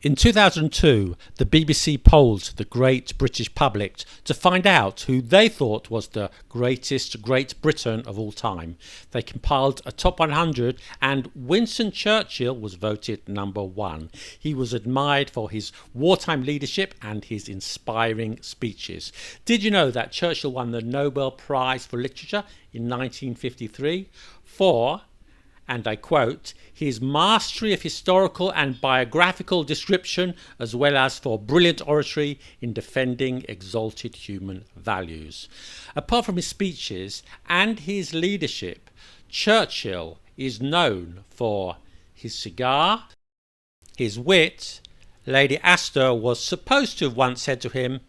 In 2002, the BBC polled the great British public to find out who they thought was the greatest Great Britain of all time. They compiled a top 100 and Winston Churchill was voted number one. He was admired for his wartime leadership and his inspiring speeches. Did you know that Churchill won the Nobel Prize for Literature in 1953 for, and I quote, his mastery of historical and biographical description, as well as for brilliant oratory in defending exalted human values. Apart from his speeches and his leadership, Churchill is known for his cigar, his wit. Lady Astor was supposed to have once said to him,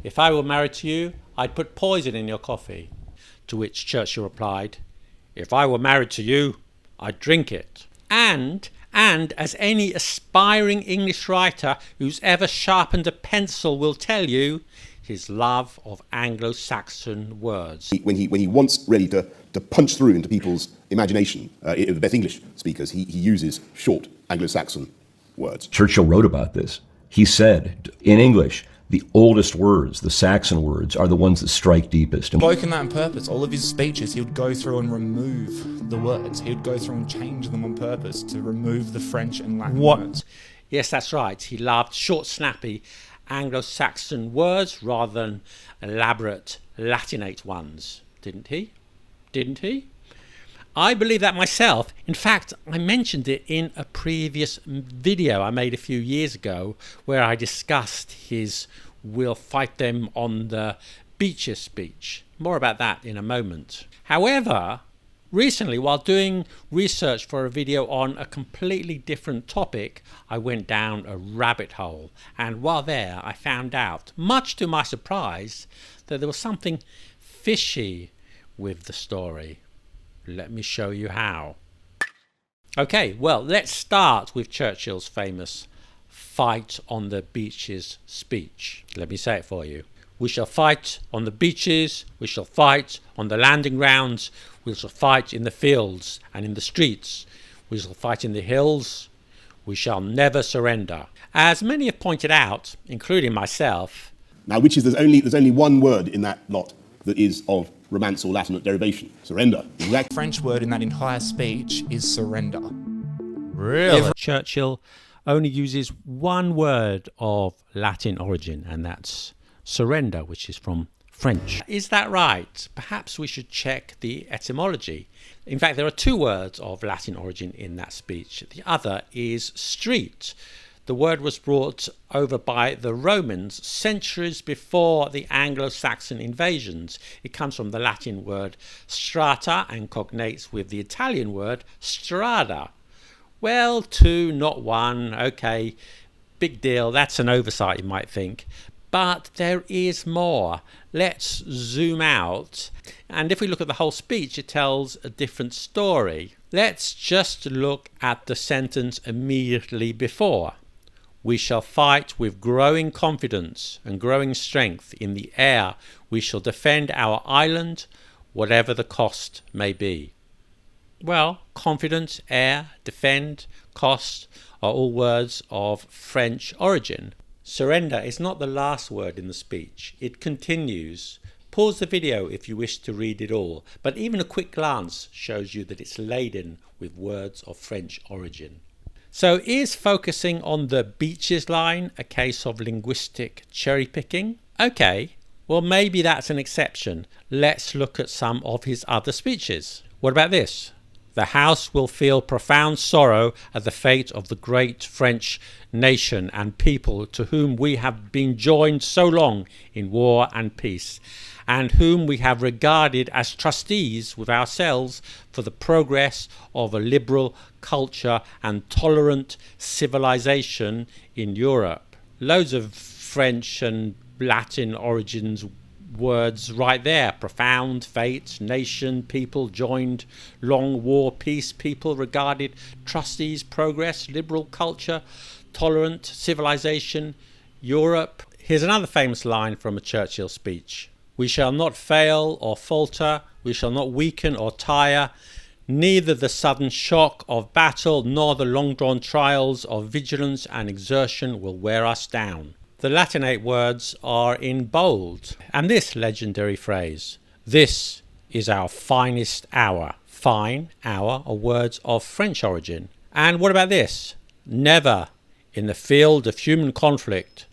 "If I were married to you, I'd put poison in your coffee." To which Churchill replied, "If I were married to you, I'd drink it." And as any aspiring English writer who's ever sharpened a pencil will tell you, his love of Anglo-Saxon words. When he wants really to punch through into people's imagination, the best English speakers, he uses short Anglo-Saxon words. Churchill wrote about this. He said, in English, the oldest words, the Saxon words, are the ones that strike deepest. Spoken that on purpose. All of his speeches, he would go through and remove the words. He would go through and change them on purpose to remove the French and Latin words. Yes, that's right. He loved short, snappy Anglo-Saxon words rather than elaborate Latinate ones, didn't he? Didn't he? I believe that myself. In fact, I mentioned it in a previous video I made a few years ago where I discussed his "we'll fight them on the beaches" speech. More about that in a moment. However, recently, while doing research for a video on a completely different topic, I went down a rabbit hole. And while there, I found out, much to my surprise, that there was something fishy with the story. Let me show you how. Okay, well, let's start with Churchill's famous "fight on the beaches" speech. Let me say it for you. We shall fight on the beaches, we shall fight on the landing grounds, we shall fight in the fields and in the streets, we shall fight in the hills, we shall never surrender. As many have pointed out, including myself. Now, there's only one word in that lot that is of Romance or Latinate derivation: surrender. The French word in that entire speech is surrender. Really? Churchill only uses one word of Latin origin, and that's surrender, which is from French. Is that right? Perhaps we should check the etymology. In fact, there are two words of Latin origin in that speech. The other is street. The word was brought over by the Romans centuries before the Anglo-Saxon invasions. It comes from the Latin word strata and cognates with the Italian word strada. Well, two, not one. Okay, big deal. That's an oversight, you might think. But there is more. Let's zoom out. And if we look at the whole speech, it tells a different story. Let's just look at the sentence immediately before. We shall fight with growing confidence and growing strength in the air. We shall defend our island, whatever the cost may be. Well, confidence, air, defend, cost are all words of French origin. Surrender is not the last word in the speech. It continues. Pause the video if you wish to read it all, but even a quick glance shows you that it's laden with words of French origin. So is focusing on the beaches line a case of linguistic cherry picking? Okay, well maybe that's an exception. Let's look at some of his other speeches. What about this? The House will feel profound sorrow at the fate of the great French nation and people to whom we have been joined so long in war and peace, and whom we have regarded as trustees with ourselves for the progress of a liberal culture and tolerant civilization in Europe. Loads of French and Latin origins words right there. Profound, fate, nation, people joined, long war, peace, people regarded, trustees, progress, liberal culture, tolerant civilization, Europe. Here's another famous line from a Churchill speech. We shall not fail or falter, we shall not weaken or tire, Neither the sudden shock of battle nor the long-drawn trials of vigilance and exertion will wear us down. The Latinate words are in bold, and this legendary phrase, "This is our finest hour." Fine, hour are words of French origin. And what about this? Never in the field of human conflict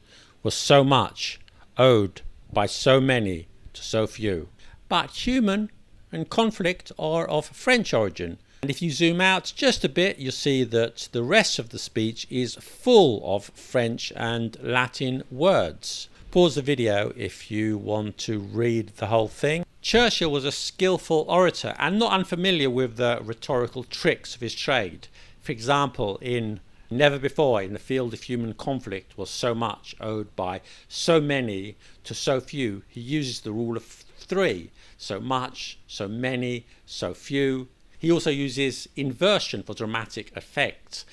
was so much owed by so many to so few. But human and conflict are of French origin. And if you zoom out just a bit, you'll see that the rest of the speech is full of French and Latin words. Pause the video if you want to read the whole thing. Churchill was a skillful orator and not unfamiliar with the rhetorical tricks of his trade. For example, in "Never before in the field of human conflict was so much owed by so many to so few," he uses the rule of three. So much, so many, so few. He also uses inversion for dramatic effect.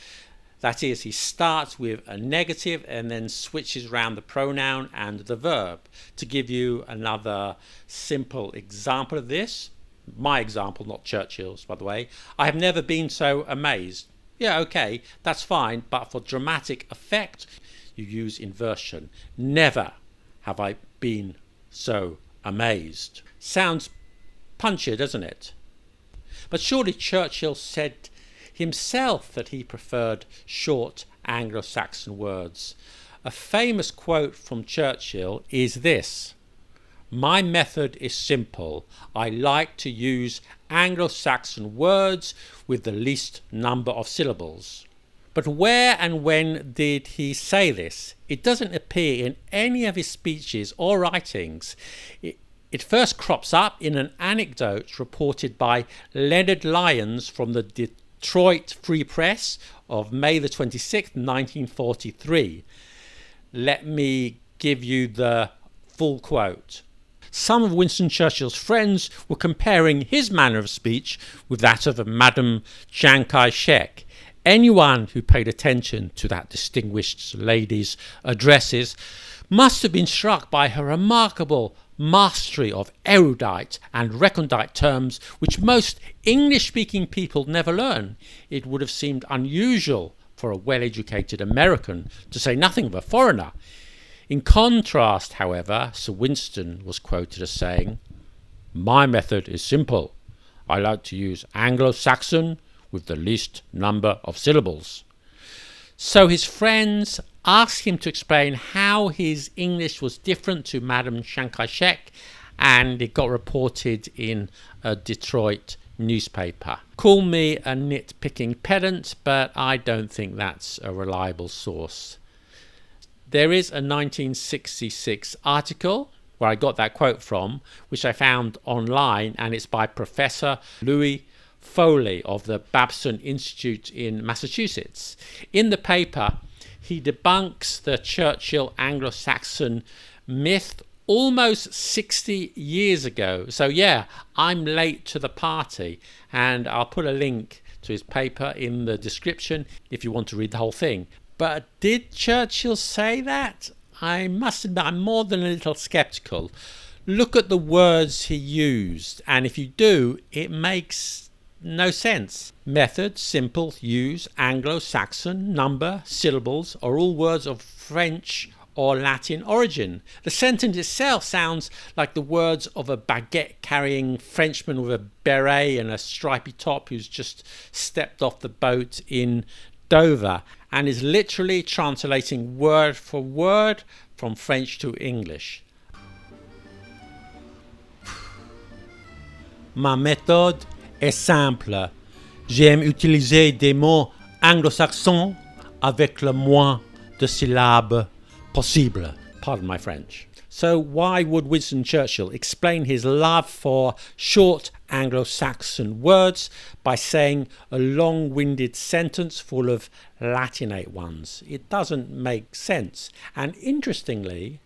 That is, he starts with a negative and then switches around the pronoun and the verb. To give you another simple example of this, my example, not Churchill's, by the way, "I have never been so amazed." Yeah, okay, that's fine, but for dramatic effect, you use inversion. "Never have I been so amazed." Sounds punchier, doesn't it? But surely Churchill said himself that he preferred short Anglo-Saxon words. A famous quote from Churchill is this: "My method is simple. I like to use Anglo-Saxon words with the least number of syllables." But where and when did he say this? It doesn't appear in any of his speeches or writings. It first crops up in an anecdote reported by Leonard Lyons from the Detroit Free Press of May the 26th, 1943. Let me give you the full quote. Some of Winston Churchill's friends were comparing his manner of speech with that of Madame Chiang Kai-shek. Anyone who paid attention to that distinguished lady's addresses must have been struck by her remarkable mastery of erudite and recondite terms which most English-speaking people never learn. It would have seemed unusual for a well-educated American, to say nothing of a foreigner. In contrast, however, Sir Winston was quoted as saying, "My method is simple. I like to use Anglo-Saxon with the least number of syllables." So his friends asked him to explain how his English was different to Madame Chiang Kai-shek, and it got reported in a Detroit newspaper. Call me a nitpicking pedant, but I don't think that's a reliable source. There is a 1966 article where I got that quote from, which I found online, and it's by Professor Louis Foley of the Babson Institute in Massachusetts. In the paper, he debunks the Churchill Anglo-Saxon myth almost 60 years ago. So yeah, I'm late to the party, and I'll put a link to his paper in the description if you want to read the whole thing. But did Churchill say that? I must admit, I'm more than a little sceptical. Look at the words he used, and if you do, it makes no sense. Method, simple, use, Anglo-Saxon, number, syllables are all words of French or Latin origin. The sentence itself sounds like the words of a baguette-carrying Frenchman with a beret and a stripy top who's just stepped off the boat in Dover, and is literally translating word for word from French to English. Ma méthode est simple. J'aime utiliser des mots anglo-saxons avec le moins de syllabes possible. Pardon my French. So why would Winston Churchill explain his love for short Anglo-Saxon words by saying a long-winded sentence full of Latinate ones? It doesn't make sense. And interestingly,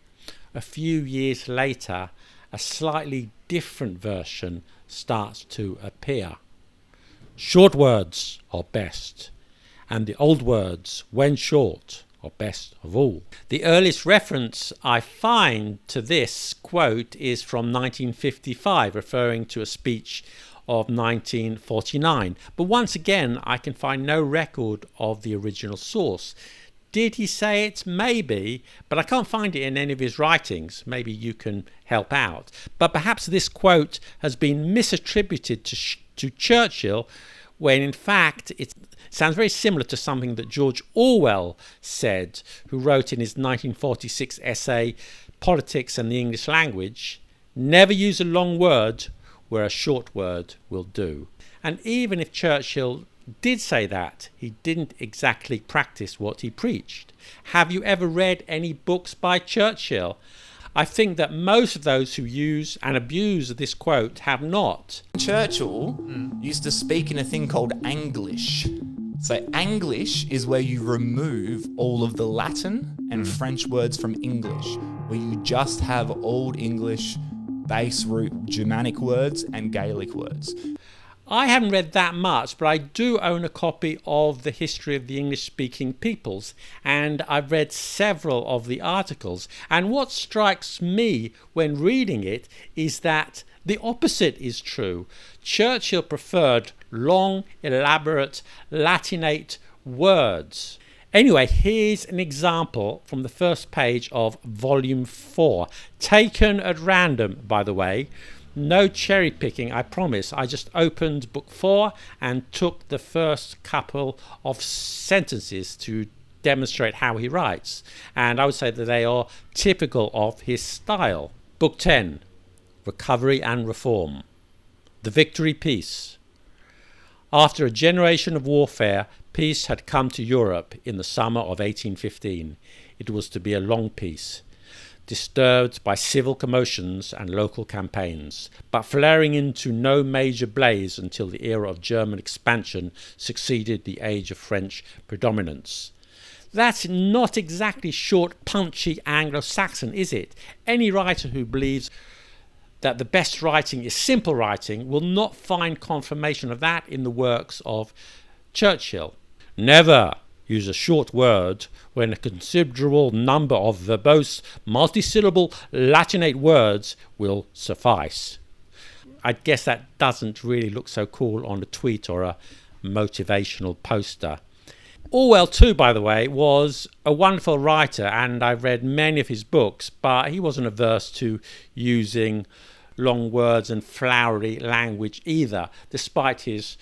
a few years later, a slightly different version starts to appear. Short words are best, and the old words, when short, are best of all. The earliest reference I find to this quote is from 1955, referring to a speech of 1949. But once again, I can find no record of the original source. Did he say it? Maybe, but I can't find it in any of his writings. Maybe you can help out. But perhaps this quote has been misattributed to Churchill, when in fact it sounds very similar to something that George Orwell said, who wrote in his 1946 essay, Politics and the English Language, "Never use a long word where a short word will do." And even if Churchill did say that, he didn't exactly practice what he preached. Have you ever read any books by Churchill? I think that most of those who use and abuse this quote have not. Churchill used to speak in a thing called Anglish. So Anglish is where you remove all of the Latin and French words from English, where you just have Old English, base root Germanic words and Gaelic words. I haven't read that much, but I do own a copy of The History of the English-Speaking Peoples, and I've read several of the articles. And what strikes me when reading it is that the opposite is true. Churchill preferred long, elaborate Latinate words. Anyway, here's an example from the first page of Volume 4, taken at random, by the way. No cherry picking, I promise. I just opened book 4 and took the first couple of sentences to demonstrate how he writes. And I would say that they are typical of his style. Book 10, Recovery and Reform. The Victory Peace. After a generation of warfare, peace had come to Europe in the summer of 1815. It was to be a long peace, disturbed by civil commotions and local campaigns, but flaring into no major blaze until the era of German expansion succeeded the age of French predominance. That's not exactly short, punchy Anglo-Saxon, is it? Any writer who believes that the best writing is simple writing will not find confirmation of that in the works of Churchill. Never use a short word when a considerable number of verbose, multisyllable Latinate words will suffice. I guess that doesn't really look so cool on a tweet or a motivational poster. Orwell too, by the way, was a wonderful writer, and I've read many of his books, but he wasn't averse to using long words and flowery language either, despite his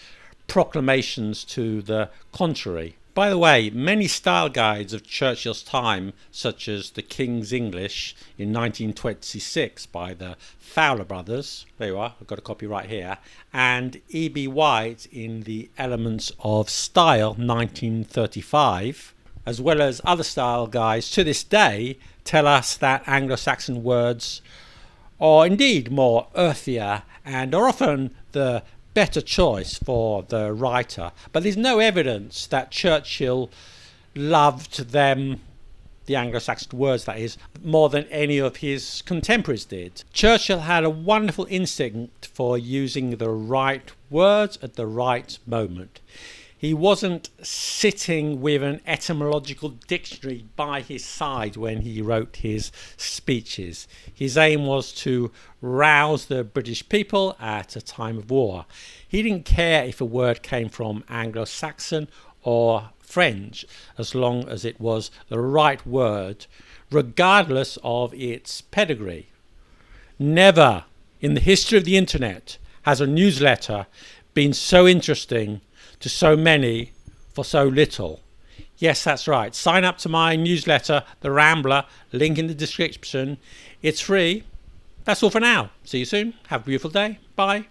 proclamations to the contrary. By the way, many style guides of Churchill's time, such as The King's English in 1926 by the Fowler brothers, there you are, I've got a copy right here, and E.B. White in The Elements of Style 1935, as well as other style guides to this day, tell us that Anglo-Saxon words are indeed more earthier and are often the better choice for the writer. But there's no evidence that Churchill loved them, the Anglo-Saxon words that is, more than any of his contemporaries did. Churchill had a wonderful instinct for using the right words at the right moment. He wasn't sitting with an etymological dictionary by his side when he wrote his speeches. His aim was to rouse the British people at a time of war. He didn't care if a word came from Anglo-Saxon or French, as long as it was the right word, regardless of its pedigree. Never in the history of the internet has a newsletter been so interesting to so many for so little. Yes, that's right. Sign up to my newsletter, The Rambler, link in the description. It's free. That's all for now. See you soon. Have a beautiful day. Bye.